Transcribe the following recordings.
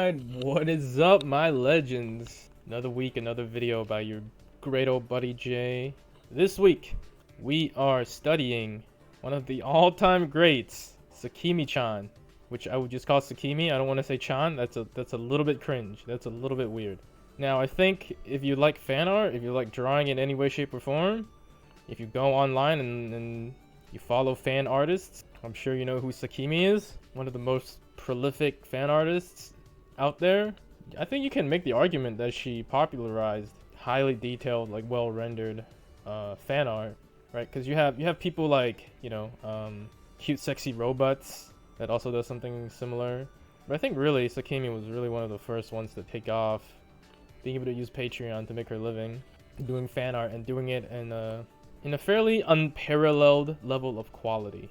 Alright, what is up, my legends? Another week, another video about your great old buddy Jay. This week, we are studying one of the all-time greats, Sakimichan, which I would just call Sakimi. I don't want to say Chan. That's a little bit cringe. That's a little bit weird. Now, I think if you like fan art, if you like drawing in any way, shape, or form, if you go online and you follow fan artists, I'm sure you know who Sakimi is. One of the most prolific fan artists out there. I think you can make the argument that she popularized highly detailed, like well rendered fan art, right? Because you have people like, you know, cute sexy robots that also does something similar. But I think really Sakimi was really one of the first ones to take off, being able to use Patreon to make her living, doing fan art and doing it in a fairly unparalleled level of quality,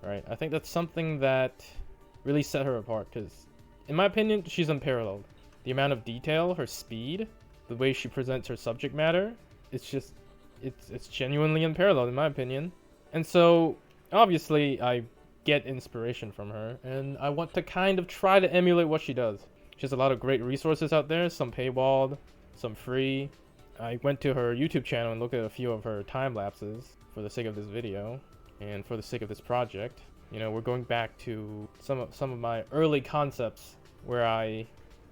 right? I think that's something that really set her apart, because in my opinion, she's unparalleled. The amount of detail, her speed, the way she presents her subject matter, it's genuinely unparalleled in my opinion. And so obviously I get inspiration from her, and I want to kind of try to emulate what she does. She has a lot of great resources out there, some paywalled, some free. I went to her YouTube channel and looked at a few of her time lapses for the sake of this video and for the sake of this project. You know, we're going back to some of my early concepts where I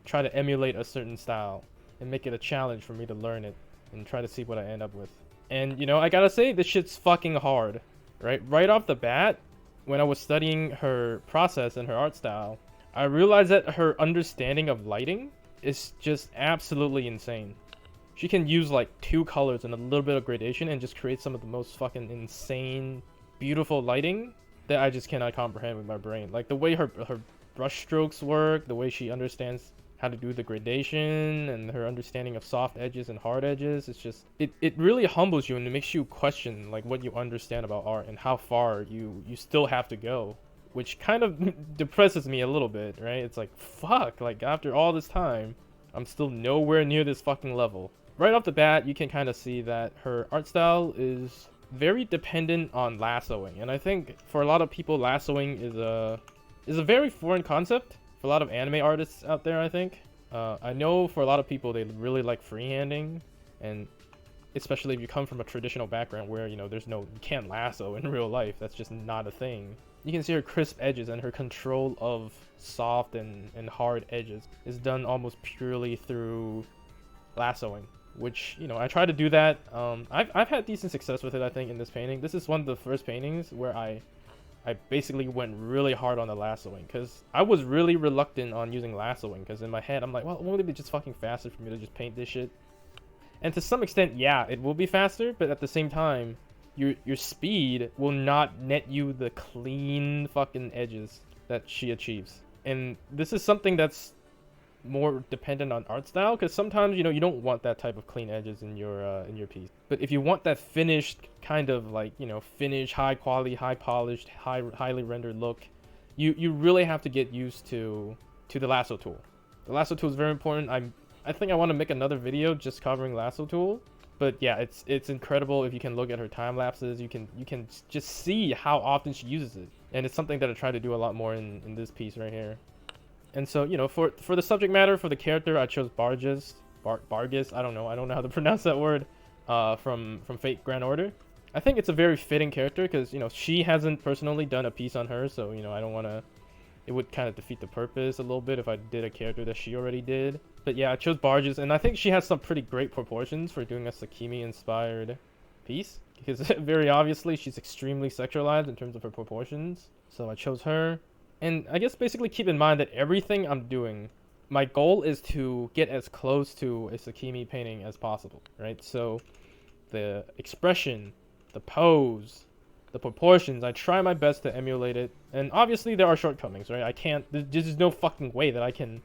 try to emulate a certain style and make it a challenge for me to learn it and try to see what I end up with. And you know, I gotta say, this shit's fucking hard, right? Right off the bat, when I was studying her process and her art style, I realized that her understanding of lighting is just absolutely insane. She can use like 2 colors and a little bit of gradation and just create some of the most fucking insane, beautiful lighting that I just cannot comprehend with my brain. Like the way her brush strokes work, the way she understands how to do the gradation, and her understanding of soft edges and hard edges. It's just, it really humbles you, and it makes you question like what you understand about art and how far you still have to go, which kind of depresses me a little bit, right? It's like, fuck, like after all this time, I'm still nowhere near this fucking level. Right off the bat, you can kind of see that her art style is very dependent on lassoing, and I think for a lot of people, lassoing is a very foreign concept for a lot of anime artists out there. I think I know for a lot of people, they really like freehanding, and especially if you come from a traditional background where, you know, you can't lasso in real life. That's just not a thing. You can see her crisp edges and her control of soft and hard edges is done almost purely through lassoing, which, you know, I try to do that. I've had decent success with it, I think, in this painting. This is one of the first paintings where I basically went really hard on the lassoing, because I was really reluctant on using lassoing, because in my head I'm like, well, won't it be just fucking faster for me to just paint this shit? And to some extent, yeah, it will be faster, but at the same time, your speed will not net you the clean fucking edges that she achieves. And this is something that's more dependent on art style, because sometimes, you know, you don't want that type of clean edges in your piece. But if you want that finished kind of, like, you know, finished, high quality, high polished, highly rendered look, you really have to get used to the lasso tool. The lasso tool is very important. I think I want to make another video just covering lasso tool. But yeah, it's incredible. If you can look at her time lapses, you can just see how often she uses it, and it's something that I try to do a lot more in this piece right here. And so, you know, for the subject matter, for the character, I chose Bargus. I don't know how to pronounce that word. From Fate Grand Order. I think it's a very fitting character, because, you know, she hasn't personally done a piece on her, so, you know, I don't want to. It would kind of defeat the purpose a little bit if I did a character that she already did. But yeah, I chose Barges, and I think she has some pretty great proportions for doing a Sakimi-inspired piece, because very obviously she's extremely sexualized in terms of her proportions. So I chose her. And I guess basically keep in mind that everything I'm doing, my goal is to get as close to a Sakimi painting as possible, right? So the expression, the pose, the proportions, I try my best to emulate it. And obviously there are shortcomings, right? There's no fucking way that I can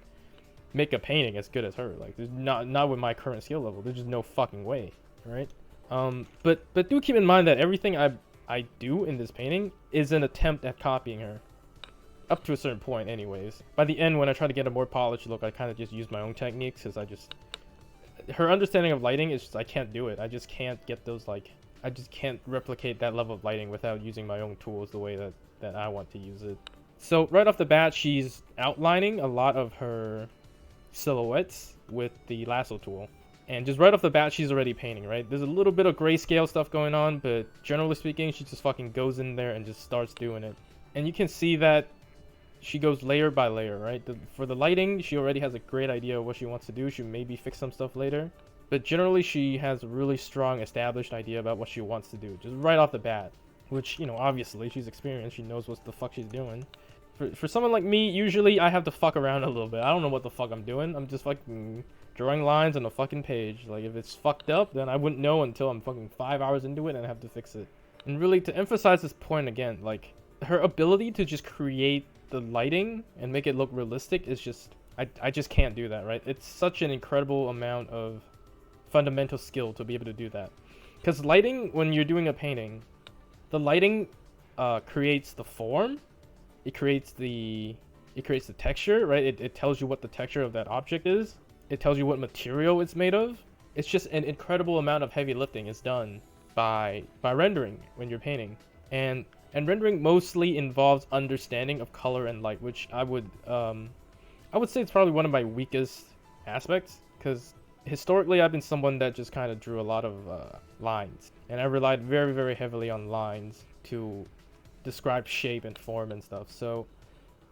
make a painting as good as her. Like, there's not with my current skill level. There's just no fucking way, right? But do keep in mind that everything I do in this painting is an attempt at copying her. Up to a certain point anyways. By the end, when I try to get a more polished look, I kind of just use my own techniques, because her understanding of lighting is just, I can't do it. I just can't get those, like, I just can't replicate that level of lighting without using my own tools the way that I want to use it. So right off the bat, she's outlining a lot of her silhouettes with the lasso tool. And just right off the bat, she's already painting, right? There's a little bit of grayscale stuff going on, but generally speaking, she just fucking goes in there and just starts doing it. And you can see that she goes layer by layer, right? For the lighting, she already has a great idea of what she wants to do. She maybe fix some stuff later. But generally, she has a really strong established idea about what she wants to do, just right off the bat. Which, you know, obviously, she's experienced. She knows what the fuck she's doing. For someone like me, usually I have to fuck around a little bit. I don't know what the fuck I'm doing. I'm just fucking drawing lines on a fucking page. Like, if it's fucked up, then I wouldn't know until I'm fucking 5 hours into it and I have to fix it. And really, to emphasize this point again, like, her ability to just create the lighting and make it look realistic is just... I just can't do that, right? It's such an incredible amount of fundamental skill to be able to do that. Because lighting, when you're doing a painting, the lighting creates the form. It creates the texture, right? It tells you what the texture of that object is. It tells you what material it's made of. It's just an incredible amount of heavy lifting is done by rendering when you're painting. And rendering mostly involves understanding of color and light, which I would say it's probably one of my weakest aspects, because historically I've been someone that just kind of drew a lot of lines, and I relied very, very heavily on lines to describe shape and form and stuff. So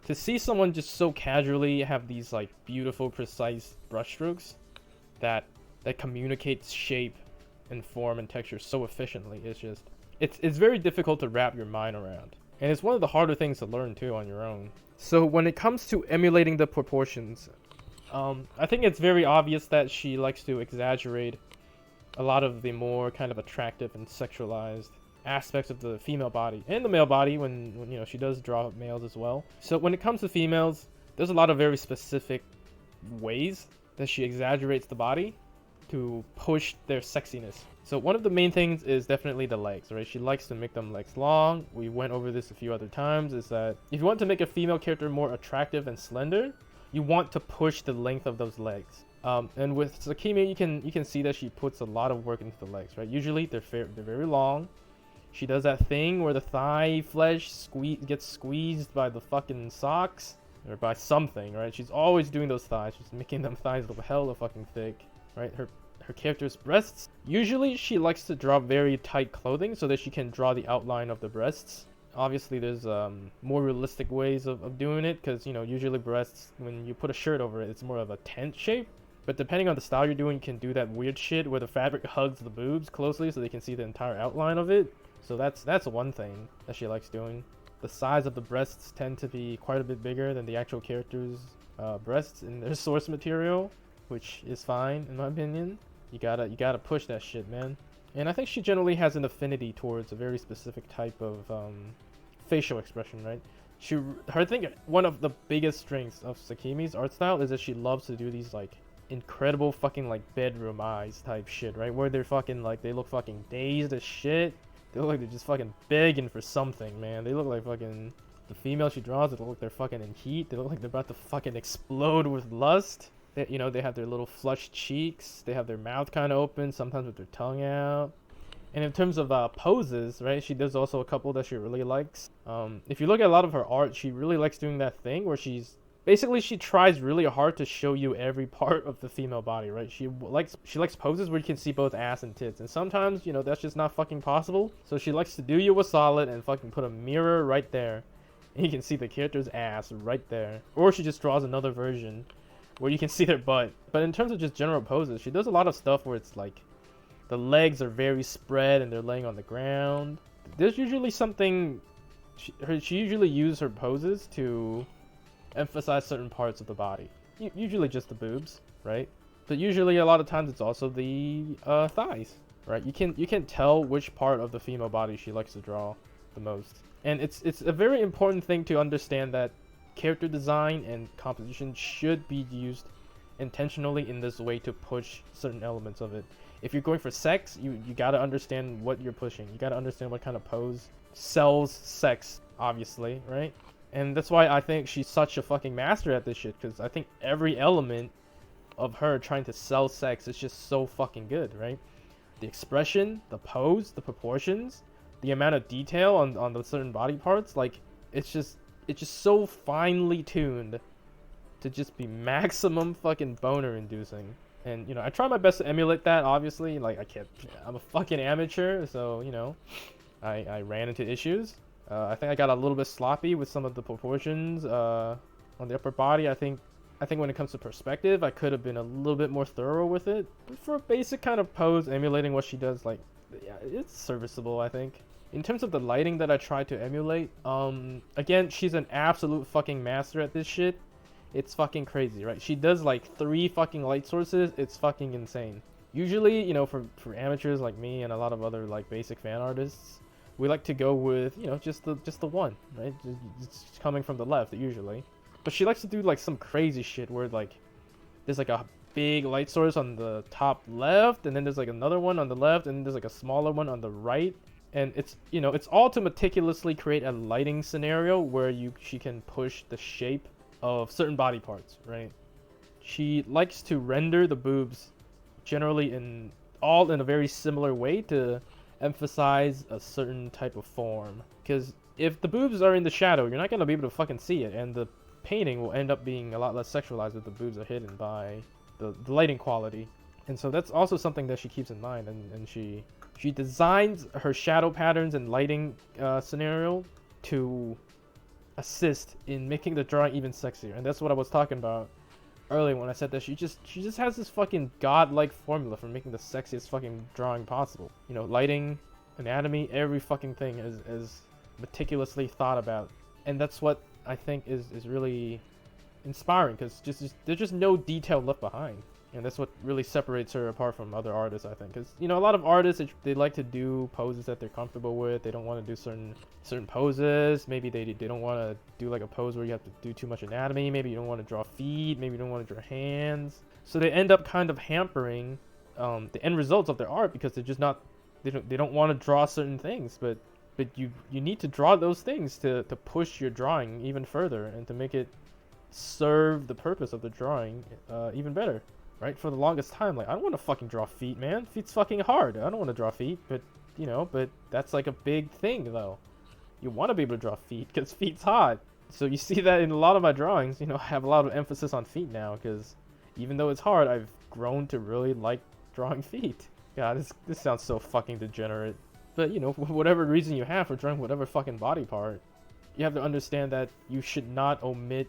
to see someone just so casually have these like beautiful, precise brushstrokes that communicates shape and form and texture so efficiently, it's very difficult to wrap your mind around. And it's one of the harder things to learn too on your own. So when it comes to emulating the proportions, I think it's very obvious that she likes to exaggerate a lot of the more kind of attractive and sexualized aspects of the female body and the male body when you know she does draw males as well. So when it comes to females, there's a lot of very specific ways that she exaggerates the body to push their sexiness. So one of the main things is definitely the legs, right? She likes to make them legs long. We went over this a few other times, is that if you want to make a female character more attractive and slender, you want to push the length of those legs. And with Sakimi, you can see that she puts a lot of work into the legs, right? Usually they're very long. She does that thing where the thigh flesh gets squeezed by the fucking socks or by something, right? She's always doing those thighs. She's making them thighs look hella fucking thick, right? Her character's breasts. Usually she likes to draw very tight clothing so that she can draw the outline of the breasts. Obviously there's more realistic ways of doing it, because you know usually breasts, when you put a shirt over it, it's more of a tent shape. But depending on the style you're doing, you can do that weird shit where the fabric hugs the boobs closely so they can see the entire outline of it. So that's one thing that she likes doing. The size of the breasts tend to be quite a bit bigger than the actual character's breasts in their source material, which is fine in my opinion. You gotta push that shit, man. And I think she generally has an affinity towards a very specific type of facial expression, right? I think one of the biggest strengths of Sakimi's art style is that she loves to do these like incredible fucking like bedroom eyes type shit, right? Where they're fucking like, they look fucking dazed as shit. They look like they're just fucking begging for something, man. They look like fucking... The female she draws, they look like they're fucking in heat. They look like they're about to fucking explode with lust. You know, they have their little flushed cheeks. They have their mouth kind of open, sometimes with their tongue out. And in terms of poses, right, she does also a couple that she really likes. If you look at a lot of her art, she really likes doing that thing where she's... Basically, she tries really hard to show you every part of the female body, right? She likes poses where you can see both ass and tits. And sometimes, you know, that's just not fucking possible. So she likes to do you a solid and fucking put a mirror right there. And you can see the character's ass right there. Or she just draws another version where you can see their butt. But in terms of just general poses, she does a lot of stuff where it's like the legs are very spread and they're laying on the ground. There's usually something... She usually uses her poses to emphasize certain parts of the body. Usually just the boobs, right? But usually a lot of times it's also the thighs, right? You can tell which part of the female body she likes to draw the most. And it's a very important thing to understand that character design and composition should be used intentionally in this way to push certain elements of it. If you're going for sex, you gotta understand what you're pushing. You gotta understand what kind of pose sells sex, obviously, right? And that's why I think she's such a fucking master at this shit, because I think every element of her trying to sell sex is just so fucking good, right? The expression, the pose, the proportions, the amount of detail on the certain body parts, like it's just so finely tuned to just be maximum fucking boner inducing. And, you know, I try my best to emulate that, obviously. Like, I can't, I'm a fucking amateur, so, you know, I ran into issues. I think I got a little bit sloppy with some of the proportions on the upper body. I think when it comes to perspective, I could have been a little bit more thorough with it. But for a basic kind of pose, emulating what she does, like, yeah, it's serviceable, I think. In terms of the lighting that I tried to emulate, again, she's an absolute fucking master at this shit. It's fucking crazy, right? She does like 3 fucking light sources. It's fucking insane. Usually, you know, for amateurs like me and a lot of other like basic fan artists, we like to go with, you know, just the one, right? Just coming from the left usually. But she likes to do like some crazy shit where like there's like a big light source on the top left, and then there's like another one on the left, and then there's like a smaller one on the right. And it's, you know, it's all to meticulously create a lighting scenario where she can push the shape of certain body parts, right? She likes to render the boobs generally in a very similar way to emphasize a certain type of form. Because if the boobs are in the shadow, you're not going to be able to fucking see it, and the painting will end up being a lot less sexualized if the boobs are hidden by the lighting quality. And so that's also something that she keeps in mind, and she designs her shadow patterns and lighting scenario to assist in making the drawing even sexier. And that's what I was talking about earlier when I said that she just has this fucking godlike formula for making the sexiest fucking drawing possible. You know, lighting, anatomy, every fucking thing is meticulously thought about. And that's what I think is really inspiring, because there's just no detail left behind. And that's what really separates her apart from other artists, I think. Because, you know, a lot of artists, they like to do poses that they're comfortable with. They don't want to do certain poses. Maybe they don't want to do like a pose where you have to do too much anatomy. Maybe you don't want to draw feet. Maybe you don't want to draw hands. So they end up kind of hampering the end results of their art, because they're just not, they don't want to draw certain things. But you need to draw those things to push your drawing even further and to make it serve the purpose of the drawing even better. Right? For the longest time, like, I don't want to fucking draw feet, man. Feet's fucking hard. I don't want to draw feet, but, you know, but that's like a big thing, though. You want to be able to draw feet, because feet's hot. So you see that in a lot of my drawings, you know, I have a lot of emphasis on feet now, because even though it's hard, I've grown to really like drawing feet. God, this sounds so fucking degenerate. But, you know, whatever reason you have for drawing whatever fucking body part, you have to understand that you should not omit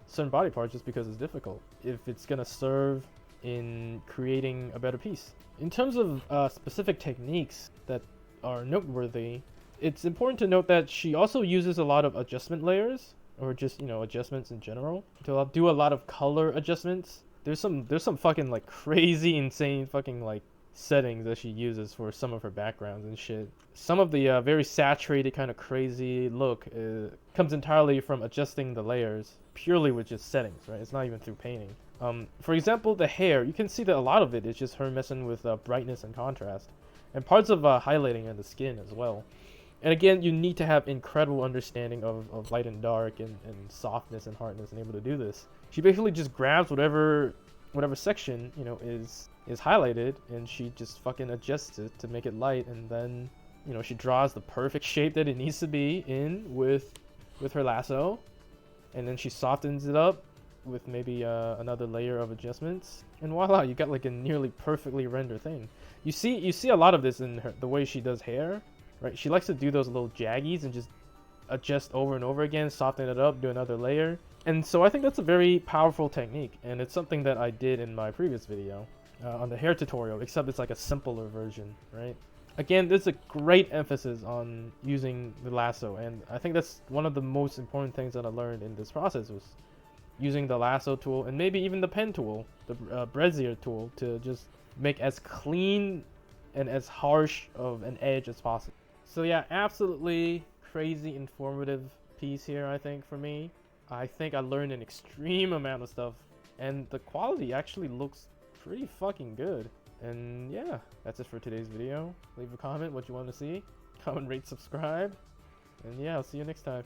certain body parts just because it's difficult, if it's gonna serve in creating a better piece. In terms of specific techniques that are noteworthy, it's important to note that she also uses a lot of adjustment layers, or just, you know, adjustments in general, to do a lot of color adjustments. There's some fucking like crazy insane fucking like settings that she uses for some of her backgrounds and shit. Some of the very saturated kind of crazy look comes entirely from adjusting the layers purely with just settings, right? It's not even through painting. For example, the hair, you can see that a lot of it is just her messing with brightness and contrast, and parts of highlighting in the skin as well. And again, you need to have incredible understanding of light and dark and softness and hardness and able to do this. She basically just grabs whatever section, you know, is highlighted, and she just fucking adjusts it to make it light, and then, you know, she draws the perfect shape that it needs to be in with her lasso, and then she softens it up with maybe another layer of adjustments, and voila, you got like a nearly perfectly rendered thing. You see a lot of this in the way she does hair, right? She likes to do those little jaggies and just adjust over and over again, soften it up, do another layer. And so I think that's a very powerful technique, and it's something that I did in my previous video on the hair tutorial, except it's like a simpler version, right? Again, there's a great emphasis on using the lasso, and I think that's one of the most important things that I learned in this process, was using the lasso tool, and maybe even the pen tool, the Bezier tool, to just make as clean and as harsh of an edge as possible. So yeah, absolutely crazy informative piece here, I think, for me. I think I learned an extreme amount of stuff, and the quality actually looks pretty fucking good. And yeah, that's it for today's video. Leave a comment what you want to see. Comment, rate, subscribe. And yeah, I'll see you next time.